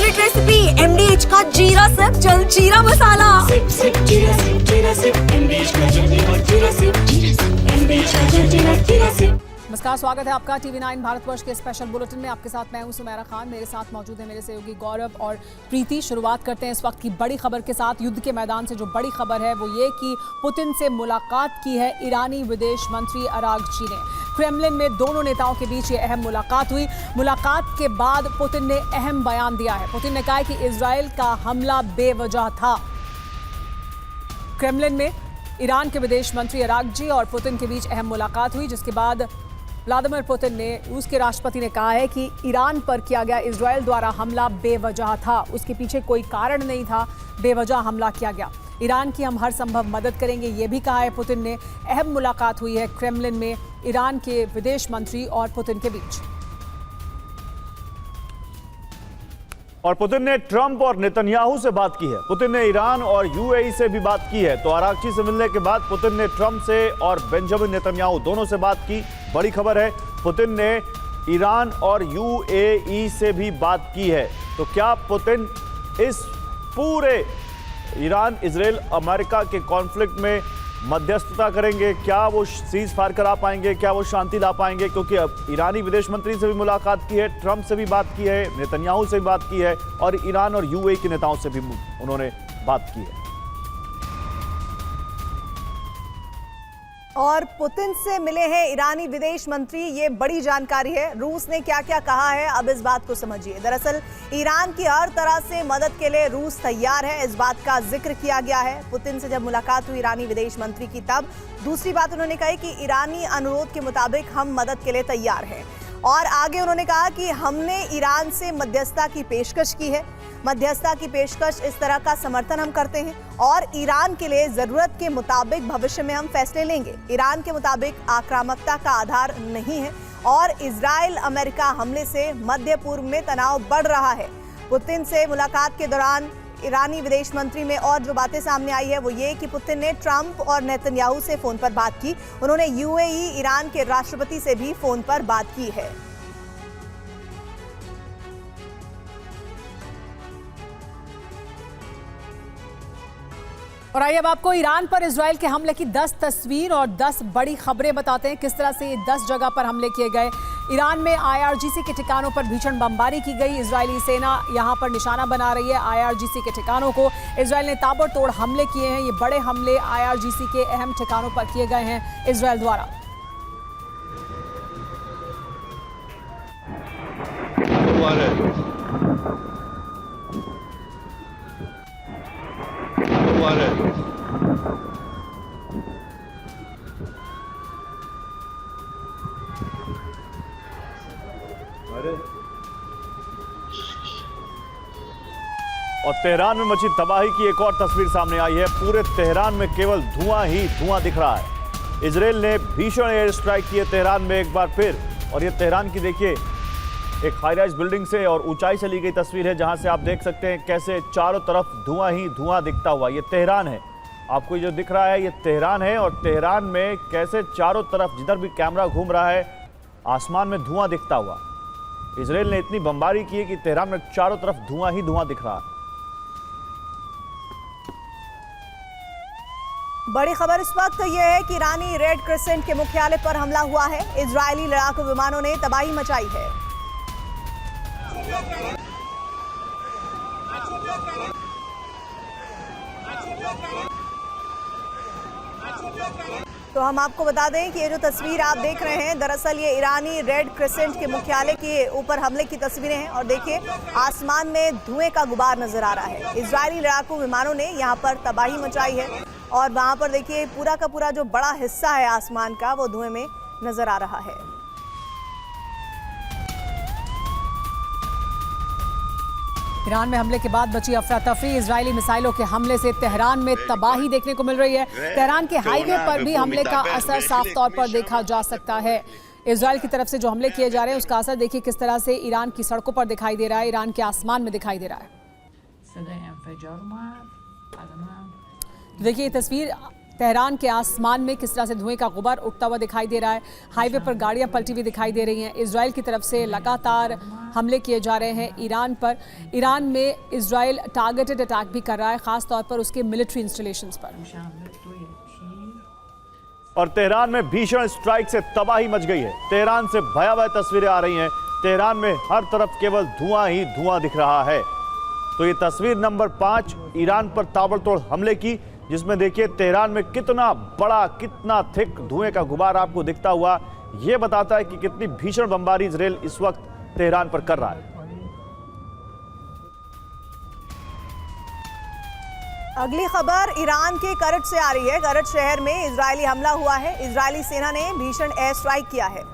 Favourite recipe MDH का जीरा SIP जल जीरा मसाला। सिप सिप जीरा सिप MDH का जल्दी और जीरा सिप MDH का जल्दी और जीरा सिप। नमस्कार, स्वागत है आपका TV9 भारतवर्ष के स्पेशल बुलेटिन में। आपके साथ मैं हूं सुमेरा खान। मेरे साथ मौजूद है मेरे सहयोगी गौरव और प्रीति। शुरुआत करते हैं इस वक्त की बड़ी खबर के साथ। युद्ध के मैदान से जो बड़ी खबर है वो ये कि पुतिन से मुलाकात की है ईरानी विदेश मंत्री अरागची ने। क्रेमलिन में दोनों नेताओं के बीच ये अहम मुलाकात हुई। मुलाकात के बाद पुतिन ने अहम बयान दिया है। पुतिन ने कहा है कि इजरायल का हमला बेवजह था। क्रेमलिन में ईरान के विदेश मंत्री अरागची और पुतिन के बीच अहम मुलाकात हुई, जिसके बाद व्लादिमीर पुतिन ने, रूस के राष्ट्रपति ने कहा है कि ईरान पर किया गया इजरायल द्वारा हमला बेवजह था। उसके पीछे कोई कारण नहीं था, बेवजह हमला किया गया। ईरान की हम हर संभव मदद करेंगे, ये भी कहा है पुतिन ने। अहम मुलाकात हुई है क्रेमलिन में ईरान के विदेश मंत्री और पुतिन के बीच। और पुतिन ने ट्रंप और नेतन्याहू से बात की है। पुतिन ने ईरान और UAE से भी बात की है। तो अरागची से मिलने के बाद पुतिन ने ट्रंप से और बेंजामिन नेतन्याहू दोनों से बात की। बड़ी खबर है, पुतिन ने ईरान और UAE से भी बात की है। तो क्या पुतिन इस पूरे ईरान इजराइल अमेरिका के कॉन्फ्लिक्ट में मध्यस्थता करेंगे? क्या वो सीज फायर करा पाएंगे? क्या वो शांति ला पाएंगे? क्योंकि अब ईरानी विदेश मंत्री से भी मुलाकात की है, ट्रंप से भी बात की है, नेतन्याहू से भी बात की है और ईरान और UAE के नेताओं से भी उन्होंने बात की है। और पुतिन से मिले हैं ईरानी विदेश मंत्री, ये बड़ी जानकारी है। रूस ने क्या क्या कहा है, अब इस बात को समझिए। दरअसल ईरान की हर तरह से मदद के लिए रूस तैयार है, इस बात का जिक्र किया गया है। पुतिन से जब मुलाकात हुई ईरानी विदेश मंत्री की, तब दूसरी बात उन्होंने कही कि ईरानी अनुरोध के मुताबिक हम मदद के लिए तैयार हैं। और आगे उन्होंने कहा कि हमने ईरान से मध्यस्थता की पेशकश की है। मध्यस्थता की पेशकश, इस तरह का समर्थन हम करते हैं और ईरान के लिए जरूरत के मुताबिक भविष्य में हम फैसले लेंगे। ईरान के मुताबिक आक्रामकता का आधार नहीं है और इजराइल अमेरिका हमले से मध्य पूर्व में तनाव बढ़ रहा है। पुतिन से मुलाकात के दौरान ईरानी विदेश मंत्री में और जो बातें सामने आई है वो ये कि पुतिन ने ट्रंप और नेतन्याहू से फोन पर बात की। उन्होंने UAE ईरान के राष्ट्रपति से भी फोन पर बात की है। और आइए अब आपको ईरान पर इजरायल के हमले की 10 तस्वीर और 10 बड़ी खबरें बताते हैं। किस तरह से ये 10 जगह पर हमले किए गए। ईरान में IRGC के ठिकानों पर भीषण बमबारी की गई। इजरायली सेना यहां पर निशाना बना रही है IRGC के ठिकानों को। इजरायल ने ताबड़तोड़ हमले किए हैं। ये बड़े हमले IRGC के अहम ठिकानों पर किए गए हैं इजरायल द्वारा। और तेहरान में मची तबाही की एक और तस्वीर सामने आई है। पूरे तेहरान में केवल धुआं ही धुआं दिख रहा है। इजरायल ने भीषण एयर स्ट्राइक किए तेहरान में एक बार फिर। और ये तेहरान की देखिए एक हाई राइज बिल्डिंग से और ऊंचाई से ली गई तस्वीर है, जहां से आप देख सकते हैं कैसे चारों तरफ धुआं ही धुआं दिखता हुआ। ये तेहरान है, आपको जो दिख रहा है ये तेहरान है। और तेहरान में कैसे चारों तरफ जिधर भी कैमरा घूम रहा है आसमान में धुआं दिखता हुआ। इजरायल ने इतनी बमबारी की है कि तेहरान में चारों तरफ धुआं ही धुआं दिख रहा है। बड़ी खबर इस वक्त यह है कि ईरानी रेड क्रिसेंट के मुख्यालय पर हमला हुआ है। इजरायली लड़ाकू विमानों ने तबाही मचाई है। तो हम आपको बता दें कि ये जो तस्वीर आप देख रहे हैं, दरअसल ये ईरानी रेड क्रिसेंट के मुख्यालय के ऊपर हमले की तस्वीरें हैं। और देखिए आसमान में धुएं का गुबार नजर आ रहा है। इजरायली लड़ाकू विमानों ने यहाँ पर तबाही मचाई है और वहां पर देखिए पूरा का पूरा जो बड़ा हिस्सा है आसमान का वो धुएं में नजर आ रहा है। ईरान में हमले के बाद बची अफरा तफरी। इजरायली मिसाइलों के हमले से तेहरान में तबाही देखने को मिल रही है। तेहरान के हाईवे पर भी हमले का असर साफ तौर पर देखा जा सकता है। इजरायल की तरफ से जो हमले किए जा रहे हैं उसका असर देखिए किस तरह से ईरान की सड़कों पर दिखाई दे रहा है, ईरान के आसमान में दिखाई दे रहा है। देखिए ये तस्वीर तेहरान के आसमान में किस तरह से धुएं का गुबार उठता हुआ दिखाई दे रहा है। हाईवे पर गाड़ियां पलटी हुई दिखाई दे रही हैं। इजराइल की तरफ से लगातार हमले किए जा रहे हैं ईरान पर। ईरान में इजराइल टारगेटेड अटैक भी कर रहा है, खास तौर पर उसके मिलिट्री इंस्टॉलेशंस पर। और तेहरान में भीषण स्ट्राइक से तबाही मच गई है। तेहरान से भयावह तस्वीरें आ रही हैं। तेहरान में हर तरफ केवल धुआं ही धुआं दिख रहा है। तो ये तस्वीर नंबर 5 ईरान पर ताबड़तोड़ हमले की, जिसमें देखिए तेहरान में कितना बड़ा, कितना थिक धुएं का गुबार आपको दिखता हुआ। यह बताता है कि कितनी भीषण बमबारी इजराइल इस वक्त तेहरान पर कर रहा है। अगली खबर ईरान के करज से आ रही है। करज शहर में इजरायली हमला हुआ है। इजरायली सेना ने भीषण एयर स्ट्राइक किया है।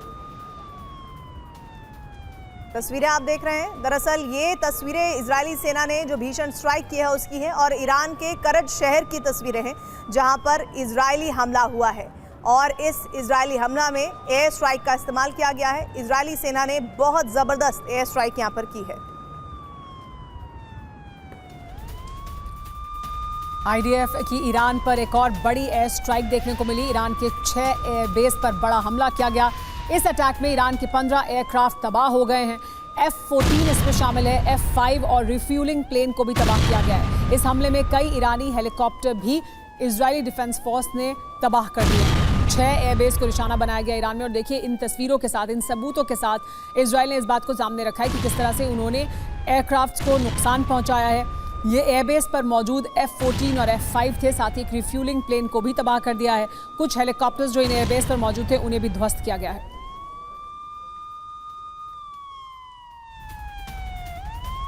तस्वीरें आप देख रहे हैं। दरअसल ये तस्वीरें इजरायली सेना ने जो भीषण स्ट्राइक की है उसकी है, और ईरान के करज शहर की तस्वीरें हैं जहां पर इजरायली हमला हुआ है। और इस इजरायली हमला में एयर स्ट्राइक का इस्तेमाल किया गया है। इजरायली सेना ने बहुत जबरदस्त एयर स्ट्राइक यहां पर की है। आईडीएफ की ईरान पर एक और बड़ी एयर स्ट्राइक देखने को मिली। ईरान के 6 एयर बेस पर बड़ा हमला किया गया। इस अटैक में ईरान के 15 एयरक्राफ्ट तबाह हो गए हैं। F-14 इसमें शामिल है। F-5 और रिफ्यूलिंग प्लेन को भी तबाह किया गया है। इस हमले में कई ईरानी हेलीकॉप्टर भी इजरायली डिफेंस फोर्स ने तबाह कर दिए। 6 एयरबेस को निशाना बनाया गया ईरान में। और देखिए इन तस्वीरों के साथ, इन सबूतों के साथ इजराइल ने इस बात को सामने रखा है कि किस तरह से उन्होंने एयरक्राफ्ट को नुकसान पहुंचाया है। ये एयरबेस पर मौजूद F-14 और F-5 थे, साथ ही एक रिफ्यूलिंग प्लेन को भी तबाह कर दिया है। कुछ हेलीकॉप्टर्स जो इन एयरबेस पर मौजूद थे उन्हें भी ध्वस्त किया गया है।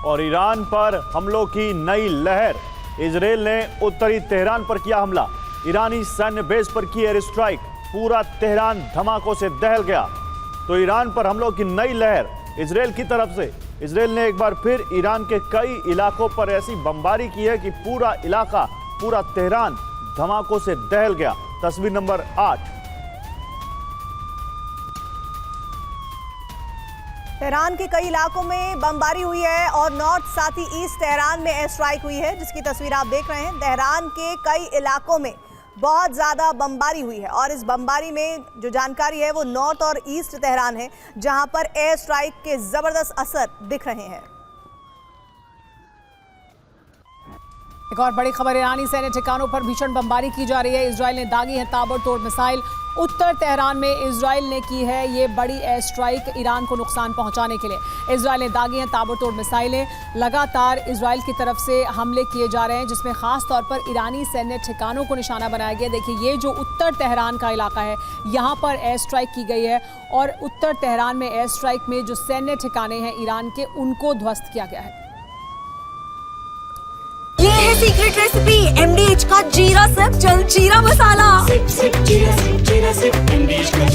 और ईरान पर हमलों की नई लहर। इजराइल ने उत्तरी तेहरान पर किया हमला। ईरानी सैन्य बेस पर की एयर स्ट्राइक। पूरा तेहरान धमाकों से दहल गया। तो ईरान पर हमलों की नई लहर इजराइल की तरफ से। इजराइल ने एक बार फिर ईरान के कई इलाकों पर ऐसी बमबारी की है कि पूरा इलाका, पूरा तेहरान धमाकों से दहल गया। तस्वीर नंबर 8। तेहरान के कई इलाकों में बमबारी हुई है और नॉर्थ साथ ही ईस्ट तेहरान में एयर स्ट्राइक हुई है, जिसकी तस्वीर आप देख रहे हैं। तेहरान के कई इलाकों में बहुत ज़्यादा बमबारी हुई है, और इस बमबारी में जो जानकारी है वो नॉर्थ और ईस्ट तेहरान है, जहां पर एयर स्ट्राइक के ज़बरदस्त असर दिख रहे हैं। एक और बड़ी खबर, ईरानी सैन्य ठिकानों पर भीषण बमबारी की जा रही है। इजराइल ने दागी है ताबड़तोड़ मिसाइल। उत्तर तेहरान में इजराइल ने की है ये बड़ी एयर स्ट्राइक ईरान को नुकसान पहुंचाने के लिए। इजराइल ने दागी हैं ताबड़तोड़ मिसाइलें। लगातार इजराइल की तरफ से हमले किए जा रहे हैं, जिसमें खास तौर पर ईरानी सैन्य ठिकानों को निशाना बनाया गया। देखिए ये जो उत्तर तेहरान का इलाका है, यहाँ पर एयर स्ट्राइक की गई है, और उत्तर तेहरान में एयर स्ट्राइक में जो सैन्य ठिकाने हैं ईरान के, उनको ध्वस्त किया गया है। ये है सीक्रेट रेसिपी MDH का जीरा सिर्फ जलजीरा मसाला। सिप सिप जीरा सिप MDH का